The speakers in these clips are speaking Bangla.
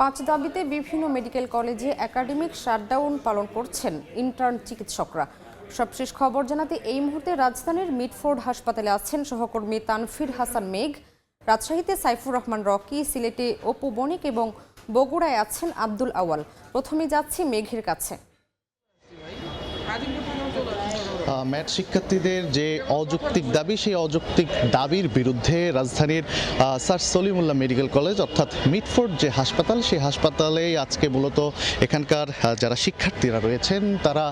পাঁচ দাবিতে বিভিন্ন মেডিকেল কলেজে একাডেমিক শাটডাউন পালন করছেন ইন্টার্ন চিকিৎসকরা। সবশেষ খবর জানাতে এই মুহূর্তে রাজধানীর মিটফোর্ড হাসপাতালে আছেন সহকর্মী তানফির হাসান মেঘ, রাজশাহীতে সাইফুর রহমান রকি, সিলেটে অপু বণিক এবং বগুড়ায় আছেন আব্দুল আওয়াল। প্রথমে যাচ্ছি মেঘের কাছে। ম্যাট শিক্ষার্থীদের যে অযৌক্তিক দাবি, সেই অযৌক্তিক দাবির বিরুদ্ধে রাজধানীর স্যার সলিমুল্লাহ মেডিকেল কলেজ অর্থাৎ মিটফোর্ড যে হাসপাতাল, সেই হাসপাতালেই আজকে মূলত এখানকার যারা শিক্ষার্থীরা রয়েছেন তারা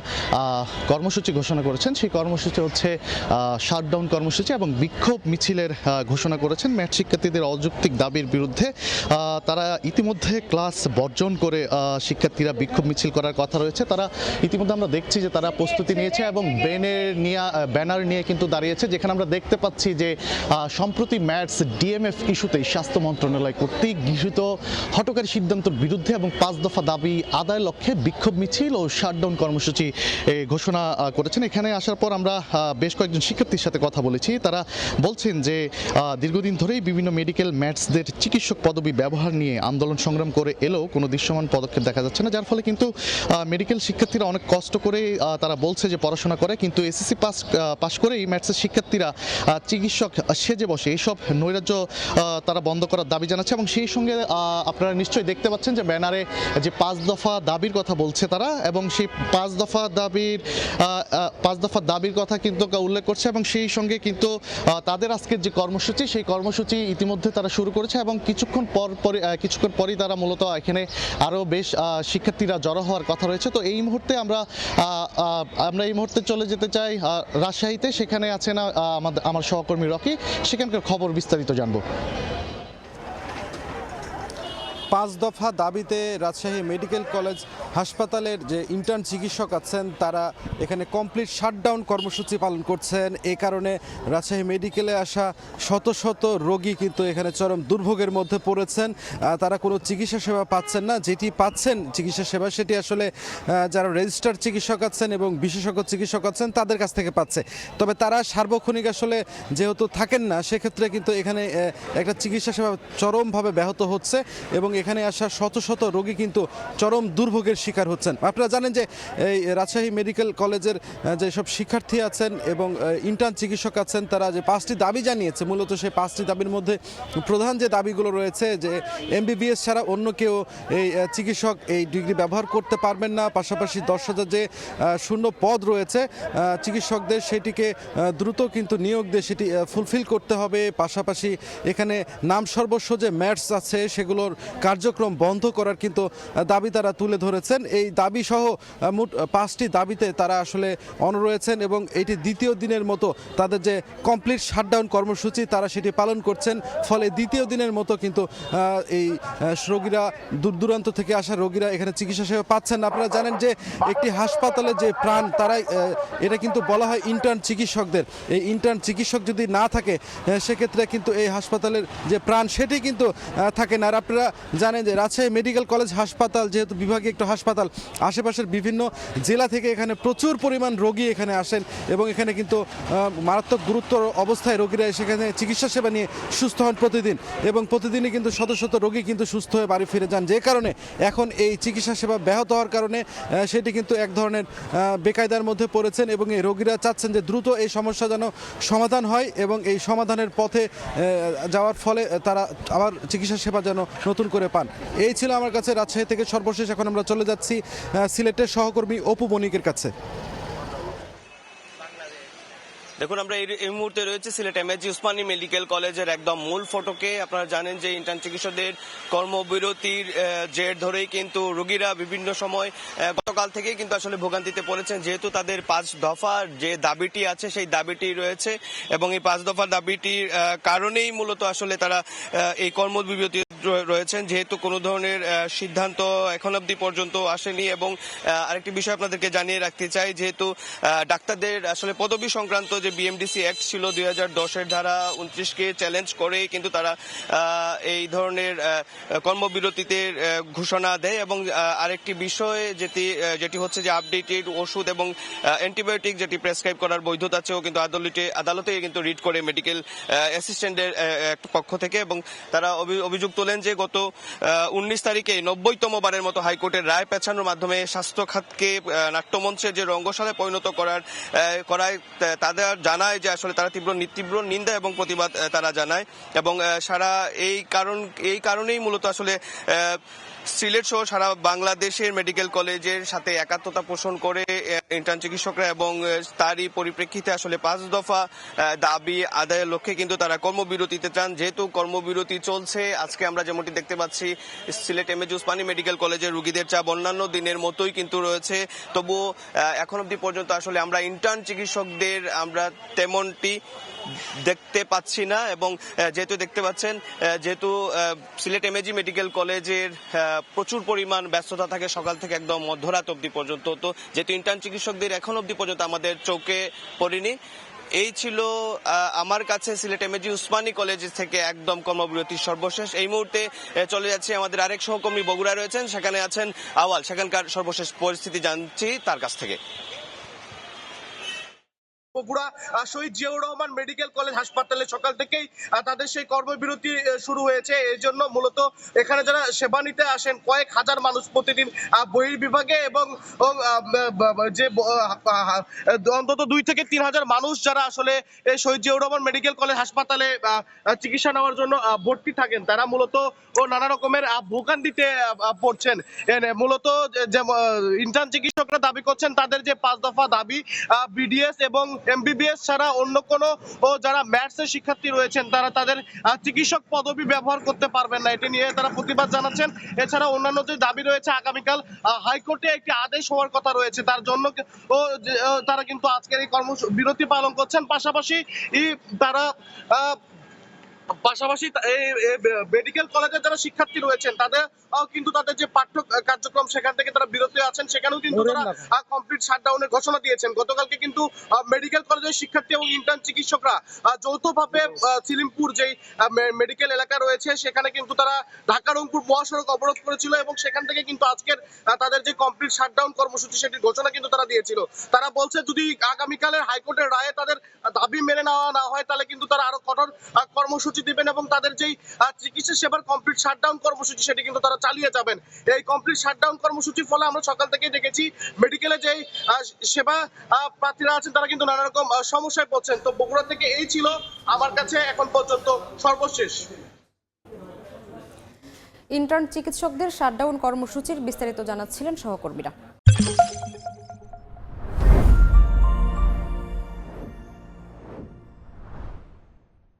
কর্মসূচি ঘোষণা করেছেন। সেই কর্মসূচি হচ্ছে শাটডাউন কর্মসূচি এবং বিক্ষোভ মিছিলের ঘোষণা করেছেন ম্যাট শিক্ষার্থীদের অযৌক্তিক দাবির বিরুদ্ধে। তারা ইতিমধ্যে ক্লাস বর্জন করে শিক্ষার্থীরা বিক্ষোভ মিছিল করার কথা রয়েছে। তারা ইতিমধ্যে আমরা দেখছি যে তারা প্রস্তুতি নিয়েছে এবং ব্যানার নিয়ে কিন্তু দাঁড়িয়েছে, যেখানে আমরা দেখতে পাচ্ছি যে সম্প্রতি ম্যাটস ডিএমএফ ইস্যুতেই স্বাস্থ্য মন্ত্রণালয় কর্তৃক গৃহীত হঠকারী সিদ্ধান্তের বিরুদ্ধে এবং 5 দফা দাবি আদায়ের লক্ষ্যে বিক্ষোভ মিছিল ও শাটডাউন কর্মসূচি ঘোষণা করেছেন। এখানে আসার পর আমরা বেশ কয়েকজন শিক্ষার্থীর সাথে কথা বলেছি। তারা বলছেন যে দীর্ঘদিন ধরেই বিভিন্ন মেডিকেল ম্যাটসদের চিকিৎসক পদবি ব্যবহার নিয়ে আন্দোলন সংগ্রাম করে এলেও কোনো দৃশ্যমান পদক্ষেপ দেখা যাচ্ছে না, যার ফলে কিন্তু মেডিকেল শিক্ষার্থীরা অনেক কষ্ট করে তারা বলছে যে পড়াশোনা করে, কিন্তু এসএসসি পাস করেই ম্যাথসের শিক্ষার্থীরা চিকিৎসক সেজে বসে। এইসব নৈরাজ্য তারা বন্ধ করার দাবি জানাচ্ছে এবং সেই সঙ্গে আপনারা নিশ্চয়ই দেখতে পাচ্ছেন যে ব্যানারে যে 5 দফা দাবির কথা বলছে তারা, এবং সেই 5 দফা দাবির কথা কিন্তু উল্লেখ করছে এবং সেই সঙ্গে কিন্তু তাদের আজকের যে কর্মসূচি, সেই কর্মসূচি ইতিমধ্যে তারা শুরু করেছে এবং কিছুক্ষণ পরই তারা মূলত এখানে আরও বেশ শিক্ষার্থীরা জড়ো হওয়ার কথা রয়েছে। তো এই মুহূর্তে আমরা এই মুহূর্তে চলে যেতে চাই রাজশাহীতে। সেখানে আছেন আমার সহকর্মী রকি, সেখানকার খবর বিস্তারিত জানবো। 5 দফা দাবিতে রাজশাহী মেডিকেল কলেজ হাসপাতালের যে ইন্টার্ন চিকিৎসক আছেন তারা এখানে কমপ্লিট শাটডাউন কর্মসূচি পালন করছেন। এই কারণে রাজশাহী মেডিকেলে আসা শত শত রোগী কিন্তু এখানে চরম দুর্ভোগের মধ্যে পড়েছেন। তারা কোনো চিকিৎসা সেবা পাচ্ছেন না। যেটি পাচ্ছেন চিকিৎসা সেবা, সেটি আসলে যারা রেজিস্টার্ড চিকিৎসক আছেন এবং বিশেষজ্ঞ চিকিৎসক আছেন তাদের কাছ থেকে পাচ্ছে। তবে তারা সার্বক্ষণিক আসলে যেহেতু থাকেন না, সেক্ষেত্রে কিন্তু এখানে একটা চিকিৎসা সেবা চরমভাবে ব্যাহত হচ্ছে এবং এখানে আসা শত শত রোগী কিন্তু চরম দুর্ভোগের শিকার হচ্ছেন। আপনারা জানেন যে এই রাজশাহী মেডিকেল কলেজের যেসব শিক্ষার্থী আছেন এবং ইন্টার্ন চিকিৎসক আছেন তারা যে 5টি দাবি জানিয়েছে, মূলত সেই 5টি দাবির মধ্যে প্রধান যে দাবিগুলো রয়েছে যে এমবিবিএস ছাড়া অন্য কেউ এই চিকিৎসক এই ডিগ্রি ব্যবহার করতে পারবেন না। পাশাপাশি 10,000 যে শূন্য পদ রয়েছে চিকিৎসকদের, সেটিকে দ্রুত কিন্তু নিয়োগ দিয়ে সেটি ফুলফিল করতে হবে। পাশাপাশি এখানে নাম সর্বস্ব যে ম্যাটস আছে সেগুলোর কার্যক্রম বন্ধ করার কিন্তু দাবি তারা তুলে ধরেছেন। এই দাবি সহ মোট 5টি দাবিতে তারা আসলে অনড় রয়েছেন এবং এটি দ্বিতীয় দিনের মতো তাদের যে কমপ্লিট শাটডাউন কর্মসূচি তারা সেটি পালন করছেন। ফলে দ্বিতীয় দিনের মতো কিন্তু এই রোগীরা দূর দূরান্ত থেকে আসা রোগীরা এখানে চিকিৎসা সেবা পাচ্ছেন না। আপনারা জানেন যে একটি হাসপাতালে যে প্রাণ, তারাই এটা কিন্তু বলা হয় ইন্টার্ন চিকিৎসকদের। এই ইন্টার্ন চিকিৎসক যদি না থাকে সেক্ষেত্রে কিন্তু এই হাসপাতালের যে প্রাণ সেটি কিন্তু থাকে না। আর আপনারা জানেন যে রাজশাহী মেডিকেল কলেজ হাসপাতাল যেহেতু বিভাগীয় একটি হাসপাতাল, আশেপাশের বিভিন্ন জেলা থেকে এখানে প্রচুর পরিমাণ রোগী এখানে আসেন এবং এখানে কিন্তু মারাত্মক গুরুতর অবস্থায় রোগীরা সেখানে চিকিৎসা সেবা নিয়ে সুস্থ হন প্রতিদিন, এবং প্রতিদিনই কিন্তু শত শত রোগী কিন্তু সুস্থ হয়ে বাড়ি ফিরে যান। যে কারণে এখন এই চিকিৎসা সেবা ব্যাহত হওয়ার কারণে সেটি কিন্তু এক ধরনের বেকায়দার মধ্যে পড়েছেন এবং এই রোগীরা চাচ্ছেন যে দ্রুত এই সমস্যা যেন সমাধান হয় এবং এই সমাধানের পথে যাওয়ার ফলে তারা আবার চিকিৎসা সেবা যেন নতুন করে পান। এই ছিল আমার কাছে রাজশাহী থেকে সর্বশেষ। এখন আমরা চলে যাচ্ছি সিলেটের সহকর্মী অপু বণিকের কাছে। দেখুন, আমরা এই মুহূর্তে রয়েছে সিলেট এমএজি উসমানী মেডিকেল কলেজের একদম মূল ফটকে। আপনারা জানেন যে ইন্টার্ন চিকিৎসকদের কর্মবিরতির জের ধরেই কিন্তু রোগীরা বিভিন্ন সময় গতকাল থেকেই কিন্তু আসলে ভোগান্তিতে পড়েছেন, যেহেতু তাদের 5 দফার যে দাবিটি আছে সেই দাবিটি রয়েছে এবং এই 5 দফার দাবিটির কারণেই মূলত আসলে তারা এই কর্মবিরতি রয়েছেন, যেহেতু কোনো ধরনের সিদ্ধান্ত এখন অবধি পর্যন্ত আসেনি। এবং আরেকটি বিষয় আপনাদেরকে জানিয়ে রাখতে চাই, যেহেতু ডাক্তারদের আসলে পদবি সংক্রান্ত যে বিএমডিসি অ্যাক্ট ছিল 2010-এর ধারা 29কে চ্যালেঞ্জ করে কিন্তু তারা এই ধরনের কর্মবিরতিতে ঘোষণা দেয়। এবং আরেকটি বিষয় যেটি হচ্ছে যে আপডেটেড ওষুধ এবং অ্যান্টিবায়োটিক যেটি প্রেসক্রাইব করার বৈধতা চেয়েও কিন্তু আদালতে কিন্তু রিট করে মেডিকেল অ্যাসিস্ট্যান্টের পক্ষ থেকে, এবং তারা অভিযোগ তোলেন বলেন যে গত 19 তারিখে 90তম বারের মতো হাইকোর্টের রায় পেছানোর মাধ্যমে স্বাস্থ্য খাতকে নাট্যমঞ্চের যে রঙ্গশালায় পরিণত করায় তাদের জানায় যে আসলে তারা তীব্র নিন্দা এবং প্রতিবাদ তারা জানায় এবং সারা এই কারণেই মূলত আসলে সিলেট সহ সারা বাংলাদেশের মেডিকেল কলেজের সাথে একাত্মতা পোষণ করে ইন্টার্ন চিকিৎসকরা এবং তারই পরিপ্রেক্ষিতে আসলে 5 দফা দাবি আদায়ের লক্ষ্যে কিন্তু তারা কর্মবিরতিতে চান। যেহেতু কর্মবিরতি চলছে, আজকে আমরা যেমনটি দেখতে পাচ্ছি সিলেট এমএজি উসমানী মেডিকেল কলেজের রোগীদের চাপ অন্যান্য দিনের মতোই কিন্তু রয়েছে। তবুও এখন অবধি পর্যন্ত আসলে আমরা ইন্টার্ন চিকিৎসকদের আমরা তেমনটি দেখতে পাচ্ছি না এবং যেহেতু দেখতে পাচ্ছেন যেহেতু সিলেট এমএজি মেডিকেল কলেজের প্রচুর পরিমাণ ব্যস্ততা থাকে সকাল থেকে একদম মধ্যরাত অবধি পর্যন্ত, তো যেহেতু ইন্টার্ন চিকিৎসকদের এখন অবধি পর্যন্ত আমাদের চোখে পড়েনি। এই ছিল আমার কাছে সিলেট এমএজি উসমানী কলেজ থেকে একদম কর্মবিরতির সর্বশেষ। এই মুহূর্তে চলে যাচ্ছে আমাদের আরেক সহকর্মী বগুড়া রয়েছেন, সেখানে আছেন আওয়াল, সেখানকার সর্বশেষ পরিস্থিতি জানছি তার কাছ থেকে। বগুড়া শহীদ জিয়াউর রহমান মেডিকেল কলেজ হাসপাতালে সকাল থেকেই তাদের সেই কর্মবিরতি শুরু হয়েছে। এই জন্য মূলত এখানে যারা সেবা নিতে আসেন কয়েক হাজার মানুষ প্রতিদিন বহির্বিভাগে এবং যে অন্তত 2 থেকে 3 হাজার মানুষ যারা আসলে শহীদ জিয়াউর রহমান মেডিকেল কলেজ হাসপাতালে চিকিৎসা নেওয়ার জন্য ভর্তি থাকেন, তারা মূলত নানা রকমের ভোগান্তিতে পড়ছেন। মূলত যে ইন্টার্ন চিকিৎসকরা দাবি করছেন তাদের যে 5 দফা দাবি, বিডিএস এবং এমবিবিএস ছাড়া অন্য কোনো যারা ম্যাথসের শিক্ষার্থী রয়েছেন তারা তাদের চিকিৎসক পদবি ব্যবহার করতে পারবেন না, এটি নিয়ে তারা প্রতিবাদ জানাচ্ছেন। এছাড়া অন্যান্য যে দাবি রয়েছে, আগামীকাল হাইকোর্টে একটি আদেশ হওয়ার কথা রয়েছে, তার জন্য তারা কিন্তু আজকের এই কর্মবিরতি পালন করছেন। পাশাপাশি মেডিকেল কলেজের যারা শিক্ষার্থী রয়েছেন তাদের কিন্তু তাদের যে পাঠ্য কার্যক্রম সেখান থেকে তারা বিরত আছেন, সেখানেও কিন্তু তারা কমপ্লিট শাটডাউনের ঘোষণা দিয়েছেন। গতকালকে কিন্তু মেডিকেল কলেজের শিক্ষার্থী এবং ইন্টার্ন চিকিৎসকরা যৌথভাবে সিলিমপুর যেই মেডিকেল এলাকা রয়েছে সেখানে কিন্তু তারা ঢাকা রংপুর মহাসড়ক অবরোধ করেছিল এবং সেখান থেকে কিন্তু আজকের তাদের যে কমপ্লিট শাটডাউন কর্মসূচি সেটির ঘোষণা কিন্তু তারা দিয়েছিল। তারা বলছে যদি আগামীকালের হাইকোর্টের রায়ে তাদের দাবি মেনে নেওয়া না হয় তাহলে কিন্তু তারা আরো কঠোর কর্মসূচি দিবেন এবং তাদের যেই চিকিৎসা সেবার কমপ্লিট শাটডাউন কর্মসূচি সেটি কিন্তু তারা চালিয়ে যাবেন। এই কমপ্লিট শাটডাউন কর্মসূচির ফলে আমরা সকাল থেকেই দেখেছি মেডিকেলে যেই সেবা প্রার্থীরা আছেন তারা কিন্তু নানা রকম সমস্যায় পড়ছেন। তো বগুড়া থেকে এই ছিল আমার কাছে এখন পর্যন্ত সর্বশেষ। ইন্টার্ন চিকিৎসকদের শাটডাউন কর্মসূচির বিস্তারিত জানাচ্ছিলেন সহকর্মীরা।